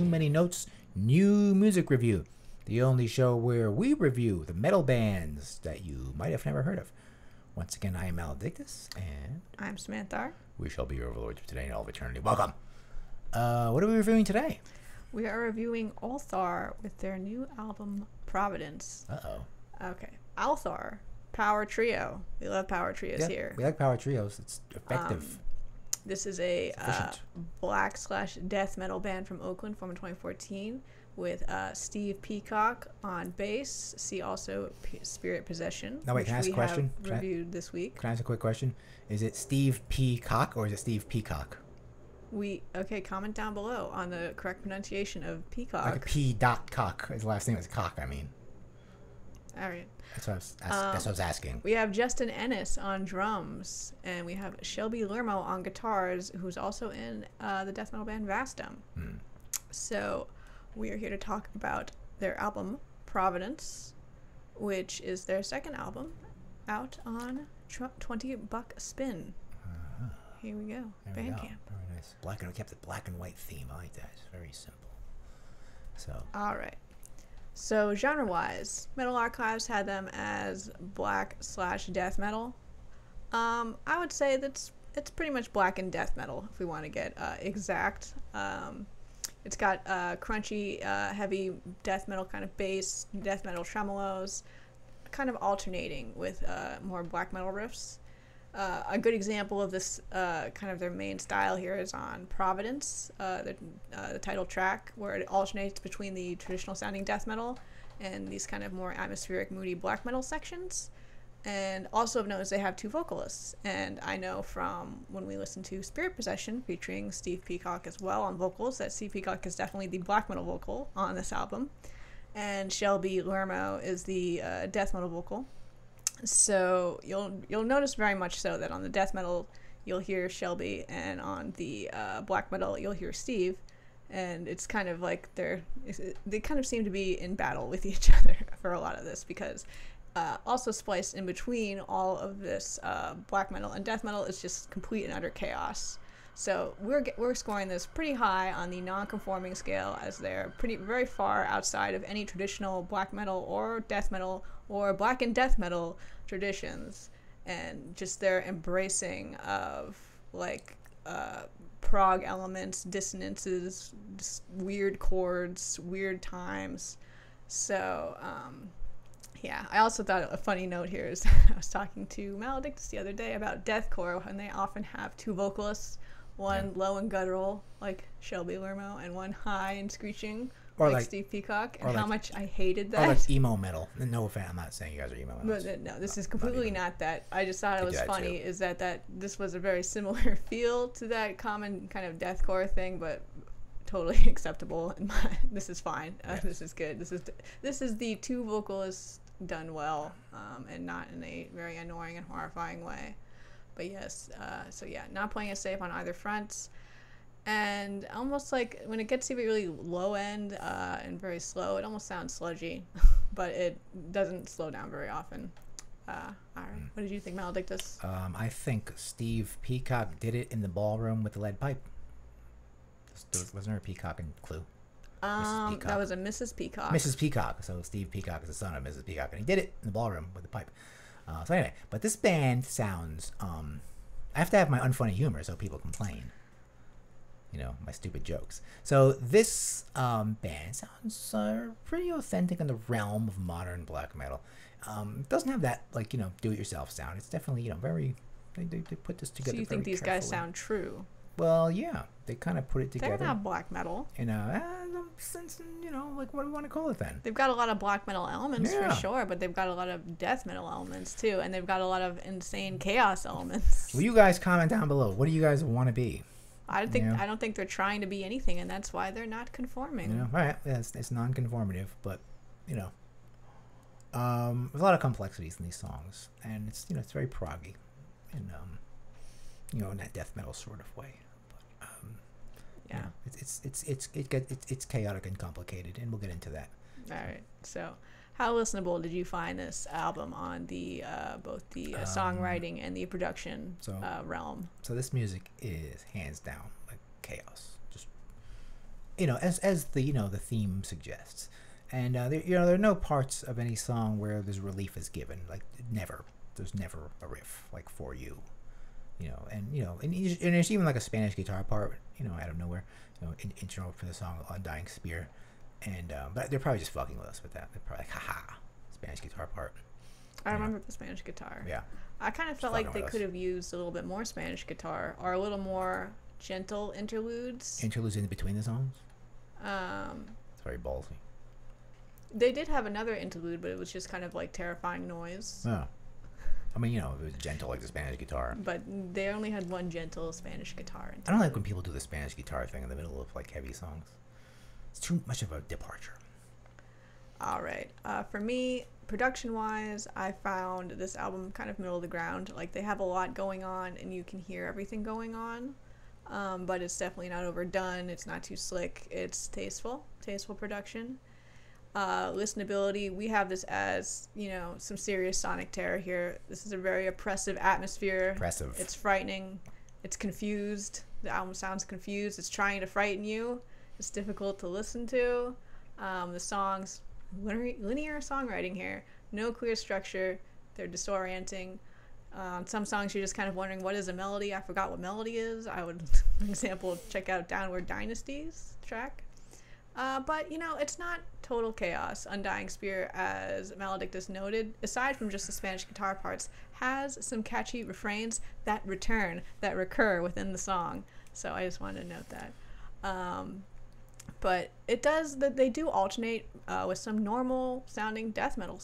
Too Many Notes New Music Review, the only show where we review the metal bands that you might have never heard of. Once again, I am Maledictus, and I'm Samantha. We shall be your overlords for today and all of eternity. Welcome. What are we reviewing today? We are reviewing Ulthar with their new album, Providence. Uh-oh. Okay. Ulthar, power trio. We love power trios here. We like power trios. It's effective. This is a black/death metal band from Oakland, formed in 2014, with Steve Peacock on bass. See also Spirit Possession. Now wait, can I ask a question? Reviewed this week. Can I ask a quick question? Is it Steve Peacock or is it Steve Peacock? Comment down below on the correct pronunciation of Peacock. Like a P. Dot cock. His last name is Cock, I mean. All right. That's what I was asking. We have Justin Ennis on drums, and we have Shelby Lermo on guitars, who's also in the death metal band Vastum. So we are here to talk about their album Providence, which is their second album, out on 20 Buck Spin. Here we go. Bandcamp. Very nice. We kept the black and white theme. I like that. It's very simple. So. All right. So genre-wise, Metal Archives had them as black/death metal. I would say it's pretty much black and death metal if we want to get exact. It's got crunchy, heavy death metal kind of bass, death metal tremolos, kind of alternating with more black metal riffs. A good example of this kind of their main style here is on Providence, the title track, where it alternates between the traditional sounding death metal and these kind of more atmospheric, moody black metal sections. And also of note is they have two vocalists. And I know from when we listened to Spirit Possession featuring Steve Peacock as well on vocals that Steve Peacock is definitely the black metal vocal on this album. And Shelby Lermo is the death metal vocal. So you'll notice very much so that on the death metal you'll hear Shelby, and on the black metal you'll hear Steve, and it's kind of like they kind of seem to be in battle with each other for a lot of this, because also spliced in between all of this black metal and death metal is just complete and utter chaos. So we're scoring this pretty high on the non-conforming scale, as they're very far outside of any traditional black metal or death metal or black and death metal traditions, and just their embracing of like prog elements, dissonances, just weird chords, weird times. So yeah, I also thought a funny note here is I was talking to Maledictus the other day about deathcore, and they often have two vocalists. One low and guttural, like Shelby Lermo, and one high and screeching, like Steve Peacock, and how much I hated that. Or like emo metal. No offense, I'm not saying you guys are emo metal. But no, this is completely not that. I just thought it was funny, is that this was a very similar feel to that common kind of deathcore thing, but totally acceptable. This is fine. Yes. This is good. This is the two vocalists done well, and not in a very annoying and horrifying way. But yes, so yeah, not playing it safe on either front, and almost like when it gets to be really low end and very slow, it almost sounds sludgy, but it doesn't slow down very often. All right, what did you think, Maledictus? I think Steve Peacock did it in the ballroom with the lead pipe. Wasn't there a Peacock in Clue? That was a Mrs. Peacock. Mrs. Peacock. So Steve Peacock is the son of Mrs. Peacock, and he did it in the ballroom with the pipe. So anyway, but this band sounds, I have to have my unfunny humor so people complain, my stupid jokes. So this band sounds pretty authentic in the realm of modern black metal. It doesn't have that, do-it-yourself sound. It's definitely, very, they put this together. So you think these guys sound true? Well, yeah, they kind of put it together. They're not black metal. Since, what do we want to call it then? They've got a lot of black metal elements for sure, but they've got a lot of death metal elements too, and they've got a lot of insane chaos elements. Will you guys comment down below? What do you guys want to be? I don't think they're trying to be anything, and that's why they're not conforming. All right, it's non-conformative, but there's a lot of complexities in these songs, and it's it's very proggy, and in that death metal sort of way. Yeah, it's chaotic and complicated, and we'll get into that. All right. So, how listenable did you find this album on the both the songwriting and the production realm? So this music is hands down like chaos. Just as the the theme suggests. And there are no parts of any song where there's relief is given. Like never, there's never a riff like for you, and there's even like a Spanish guitar part, out of nowhere, intro for the song "Undying Spear," and but they're probably just fucking with us with that. They're probably like, haha, Spanish guitar part. I remember the Spanish guitar. Yeah. I kind of felt like they could have used a little bit more Spanish guitar or a little more gentle interludes. Interludes in between the songs. It's very ballsy. They did have another interlude, but it was just kind of like terrifying noise. Oh. I mean, it was gentle like the Spanish guitar. But they only had one gentle Spanish guitar interlude. I don't like when people do the Spanish guitar thing in the middle of like heavy songs. It's too much of a departure. All right. For me, production-wise, I found this album kind of middle of the ground. Like, they have a lot going on, and you can hear everything going on. But it's definitely not overdone. It's not too slick. It's tasteful production. Listenability, we have this as, some serious sonic terror here. This is a very oppressive atmosphere. Oppressive. It's frightening. It's confused. The album sounds confused. It's trying to frighten you. It's difficult to listen to. The songs, linear songwriting here. No clear structure. They're disorienting. Some songs you're just kind of wondering, what is a melody? I forgot what melody is. I would, for example, check out Downward Dynasty's track. But, it's not total chaos. Undying Spear, as Maledictus noted, aside from just the Spanish guitar parts, has some catchy refrains that recur within the song. So I just wanted to note that. But they do alternate with some normal sounding death metal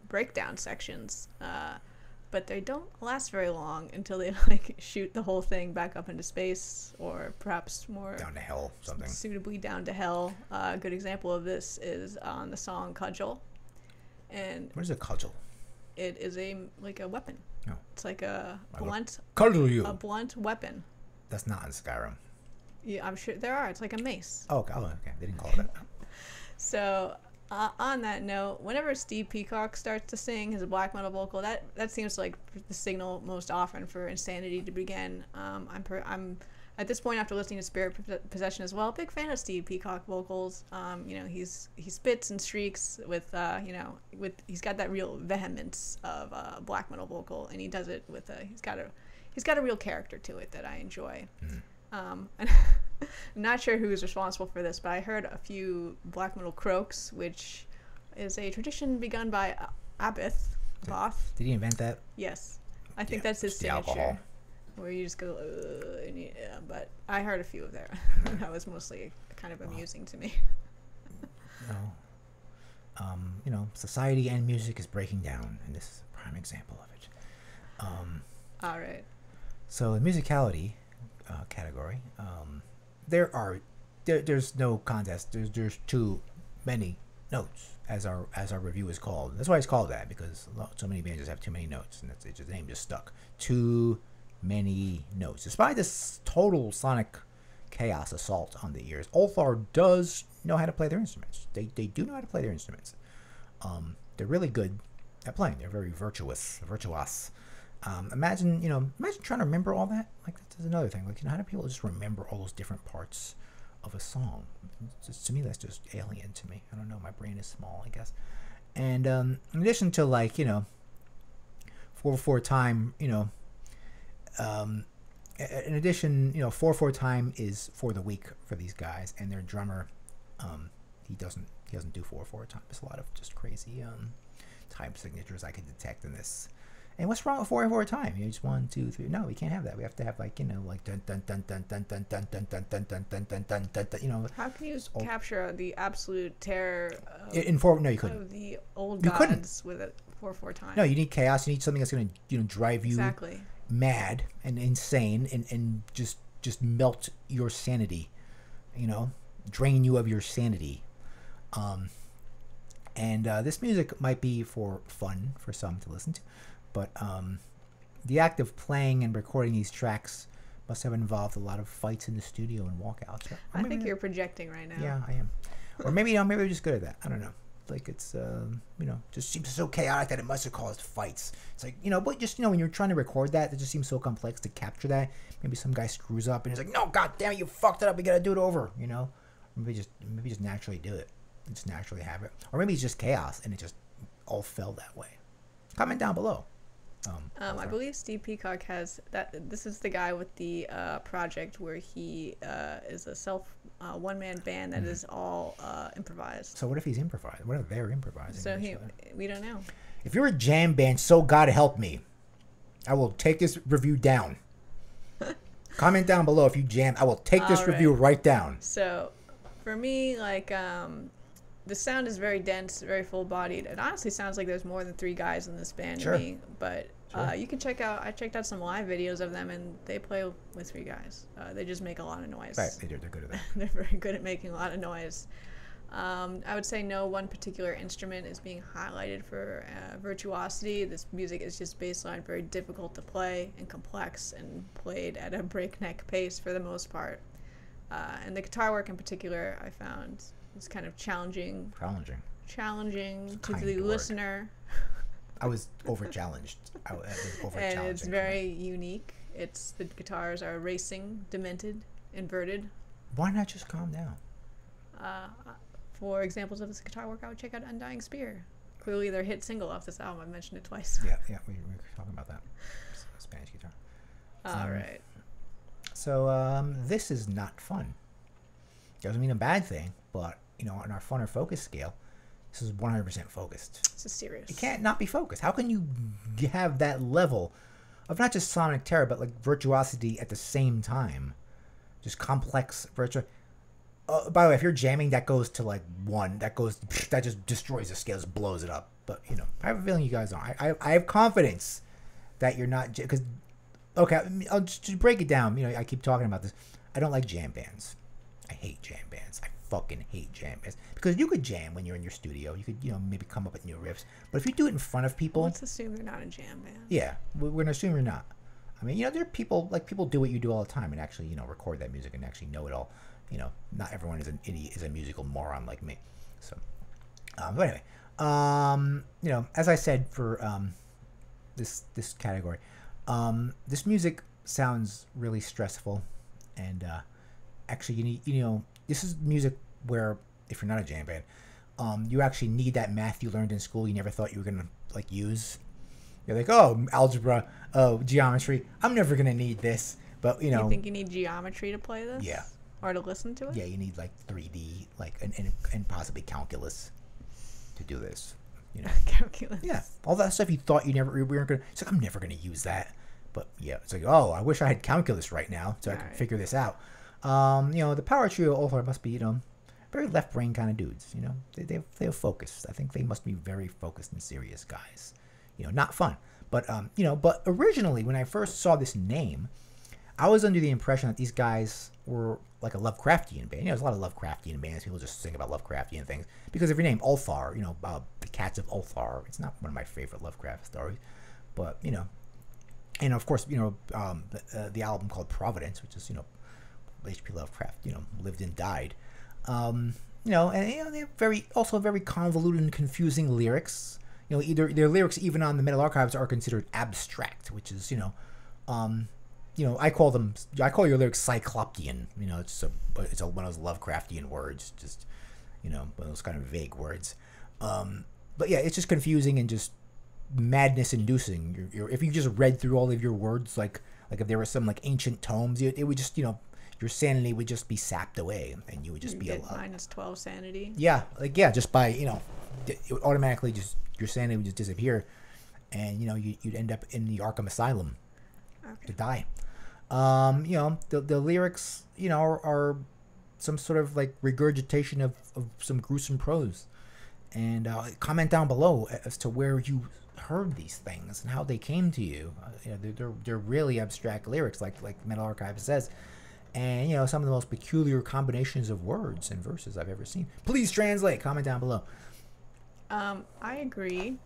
breakdown sections. But they don't last very long until they shoot the whole thing back up into space, or perhaps more down to hell, something suitably down to hell. A good example of this is on the song "Cudgel." And what is a cudgel? It is a weapon. Oh. It's like a blunt. Cudgel you. A blunt weapon. That's not in Skyrim. Yeah, I'm sure there are. It's like a mace. Oh, okay. They didn't call it that. So. On that note, whenever Steve Peacock starts to sing his black metal vocal, that seems like the signal most often for insanity to begin. I'm at this point, after listening to Spirit Possession as well, a big fan of Steve Peacock vocals. He spits and shrieks with he's got that real vehemence of a black metal vocal, and he does it with he's got a real character to it that I enjoy. Mm-hmm. I'm not sure who's responsible for this, but I heard a few black metal croaks, which is a tradition begun by Abith Both. Did he invent that? Yes. I think that's his signature. Alcohol. Where you just go, but I heard a few of there. That was mostly kind of amusing to me. Society and music is breaking down, and this is a prime example of it. All right. So the musicality category, there's no contest. There's too many notes, as our review is called. That's why it's called that, because so many bands just have too many notes, and the name just stuck. Too many notes. Despite this total sonic chaos assault on the ears, Ulthar does know how to play their instruments. They do know how to play their instruments. They're really good at playing. They're very virtuous. Imagine trying to remember all that. Like, that's another thing. Like, how do people just remember all those different parts of a song? To me, that's just alien to me. I don't know. My brain is small, I guess. And in addition to 4/4 time, in addition, 4/4 time is for the weak for these guys, and their drummer, he doesn't do 4/4 time. There's a lot of just crazy time signatures I could detect in this. And what's wrong with 4/4 time? Just 1, 2, 3. No, we can't have that. We have to have dun dun dun dun dun dun dun dun dun dun dun dun dun dun dun. How can you capture the absolute terror? In 4, no, you couldn't. Of the old gods with a 4/4 time. No, you need chaos. You need something that's going to drive you mad and insane and just melt your sanity. Drain you of your sanity. And this music might be for fun for some to listen to. But the act of playing and recording these tracks must have involved a lot of fights in the studio and walkouts. I think you're projecting right now. Yeah, I am. Or maybe we're just good at that. I don't know. Like, it's just seems so chaotic that it must have caused fights. It's like, but just when you're trying to record that, it just seems so complex to capture that. Maybe some guy screws up and he's like, "No, god damn it, you fucked it up. We gotta do it over." Maybe just naturally do it. Just naturally have it, or maybe it's just chaos and it just all fell that way. Comment down below. I believe Steve Peacock has that. This is the guy with the project where he is a one-man band that is all improvised. So what if he's improvised? What if they're improvising? So we don't know. If you're a jam band, so God help me, I will take this review down. Comment down below if you jam. I will take this review right down. So, for me, like, the sound is very dense, very full-bodied. It honestly sounds like there's more than 3 guys in this band to me. But you can check out. I checked out some live videos of them, and they play with 3 guys. They just make a lot of noise. Right, they're good at that. They're very good at making a lot of noise. I would say no one particular instrument is being highlighted for virtuosity. This music is just baseline very difficult to play and complex and played at a breakneck pace for the most part. And the guitar work in particular I found is kind of challenging to the listener. I was over-challenged. And it's very unique. The guitars are racing, demented, inverted. Why not just calm down? For examples of this guitar work, I would check out Undying Spear. Clearly their hit single off this album. I mentioned it twice. Yeah, we were talking about that. Spanish guitar. All right. So this is not fun. Doesn't mean a bad thing, but on our fun or focus scale, this is 100% focused. This is serious. It can't not be focused. How can you have that level of not just sonic terror, but like virtuosity at the same time? Just complex virtuosity. By the way, if you're jamming, that goes to like 1. That just destroys the scale, just blows it up. But I have a feeling you guys aren't. I have confidence that you're not, because I'll just break it down. I keep talking about this. I don't like jam bands. I hate jam bands. I fucking hate jam bands, because you could jam when you're in your studio. You could maybe come up with new riffs. But if you do it in front of people, let's assume they're not a jam band. Yeah, we're gonna assume you're not. I mean, there are people do what you do all the time and actually record that music and actually know it all. Not everyone is an idiot, is a musical moron like me. So, but anyway, as I said for this category, this music sounds really stressful, and actually you need this is music where if you're not a jam band, you actually need that math you learned in school you never thought you were gonna use. You're like, oh, algebra, oh, geometry. I'm never gonna need this, but You think you need geometry to play this? Yeah. Or to listen to it? Yeah, you need like 3D, and possibly calculus to do this. Calculus. Yeah, all that stuff you thought we weren't gonna. It's like I'm never gonna use that, but yeah, it's like, oh, I wish I had calculus right now so I could figure this out. The power trio Ulthar must be very left brain kind of dudes. They're focused. I think they must be very focused and serious guys. Not fun, but but originally when I first saw this name, I was under the impression that these guys were like a Lovecraftian band. There's a lot of Lovecraftian bands. People just sing about Lovecraftian things because of your name, Ulthar. The Cats of Ulthar. It's not one of my favorite Lovecraft stories, but and of course the album called Providence, which is H.P. Lovecraft lived and died. And they're very convoluted and confusing lyrics. Either their lyrics even on the Metal Archives are considered abstract, which is I call your lyrics cycloptean. It's one of those Lovecraftian words, just one of those kind of vague words. But yeah, it's just confusing and just madness inducing. If you just read through all of your words, like if there were some like ancient tomes, it would just your sanity would just be sapped away, and you would just be minus 12 sanity. Yeah, just by it would automatically just your sanity would just disappear, and you'd end up in the Arkham Asylum to die. The lyrics are some sort of like regurgitation of some gruesome prose, and comment down below as to where you heard these things and how they came to you. They're really abstract lyrics, like Metal Archive says. And some of the most peculiar combinations of words and verses I've ever seen. Please translate. Comment down below. I agree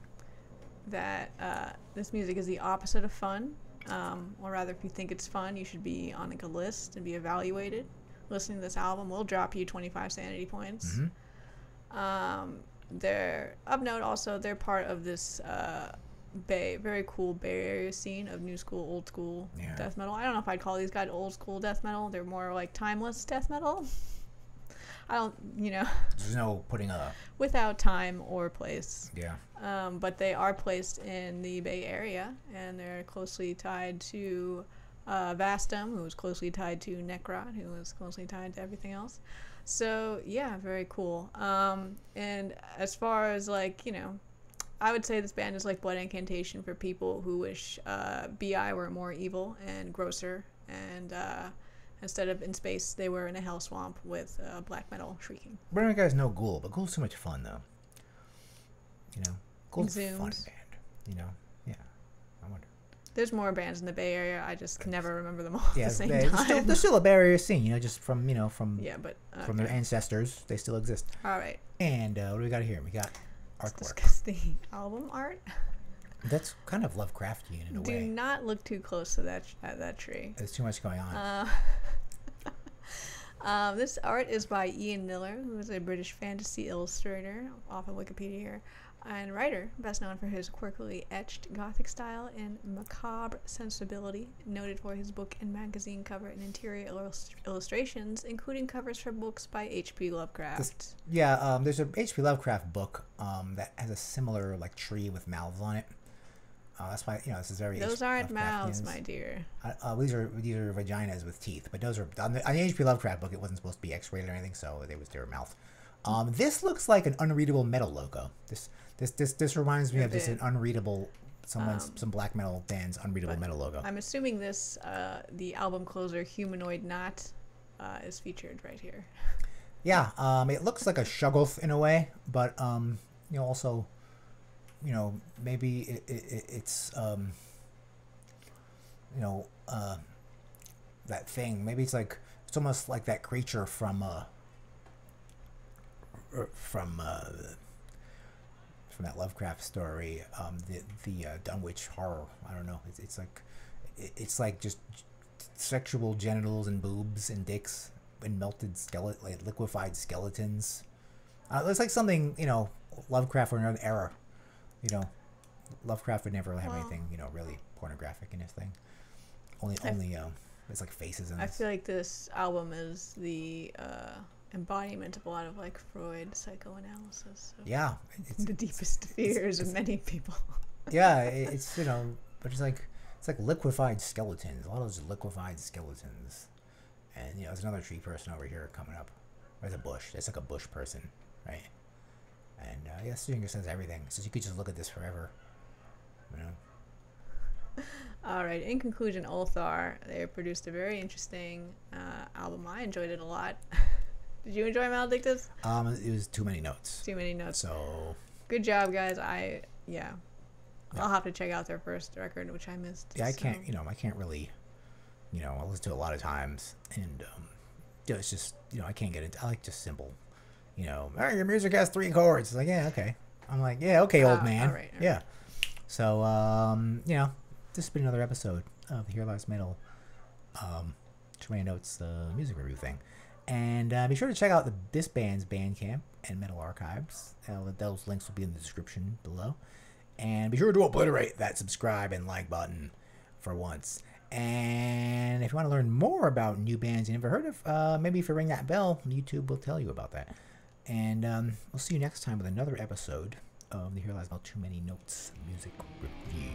that this music is the opposite of fun. Or rather, if you think it's fun, you should be on like a list and be evaluated. Listening to this album will drop you 25 sanity points. Mm-hmm. They're of note also. They're part of this very cool Bay Area scene of new school, old school death metal. I don't know if I'd call these guys old school death metal. They're more like timeless death metal. I don't, There's no putting a without time or place. yeah. But they are placed in the Bay Area, and they're closely tied to Vastum, who was closely tied to Necrot, who was closely tied to everything else. So yeah, very cool. And as far as I would say this band is like Blood Incantation for people who wish BI were more evil and grosser, and instead of in space, they were in a hell swamp with black metal shrieking. But you guys know Ghoul, but Ghoul's too much fun though. Ghoul's a Exhumed. fun band. Yeah. I wonder. There's more bands in the Bay Area. I just can never remember them all at Yeah, the same there's time. still a Bay Area scene. Just from Yeah, but from their ancestors, they still exist. all right. And what do we got here? We got Let's artwork. discuss the album art. That's kind of Lovecraftian in a Do way. not look too close to that tree. There's too much going on. This art is by Ian Miller, who is a British fantasy illustrator, off of Wikipedia here, and writer, best known for his quirkily etched gothic style and macabre sensibility, noted for his book and magazine cover and interior illustrations, including covers for books by H.P. Lovecraft. There's a H.P. Lovecraft book that has a similar tree with mouths on it. That's why this is very. Those aren't mouths, my dear. These are vaginas with teeth, but those are on the H.P. Lovecraft book. It wasn't supposed to be X-rated or anything, so they were mouth. This looks like an unreadable metal logo. This reminds me of just an unreadable some black metal band's unreadable metal logo. I'm assuming this the album closer Humanoid Knot is featured right here. Yeah, it looks like a shoggoth in a way, but also. Maybe it's that thing. Maybe it's almost like that creature from that Lovecraft story, the Dunwich Horror. I don't know. It's like just sexual genitals and boobs and dicks and melted liquefied skeletons. It's like something Lovecraft or another era. Lovecraft would never have anything, really pornographic in his thing. Only it's like faces in this. I feel like this album is the embodiment of a lot of Freud psychoanalysis. So Yeah, it's the deepest fears of many people. Yeah, it's but it's like liquefied skeletons. A lot of those liquefied skeletons, and there's another tree person over here coming up. There's a bush. It's like a bush person, right? And Stinger says everything. Says you could just look at this forever. All right. In conclusion, Ulthar, they produced a very interesting album. I enjoyed it a lot. Did you enjoy Maledictus? It was too many notes. Too many notes. So good job, guys. I'll have to check out their first record, which I missed. Yeah, I can't. I can't really. I listen to it a lot of times, and it's just I can't get into. I like just simple. Your music has 3 chords. It's like, yeah, okay. I'm like, yeah, okay, old man. All right. Yeah. So, this has been another episode of the Here Lies Metal, Too Many Notes, music review thing. And be sure to check out this band's Bandcamp and Metal Archives. Those links will be in the description below. And be sure to obliterate that subscribe and like button for once. And if you want to learn more about new bands you never heard of, maybe if you ring that bell, YouTube will tell you about that. And we'll see you next time with another episode of the Here Lies Metal Too Many Notes music review.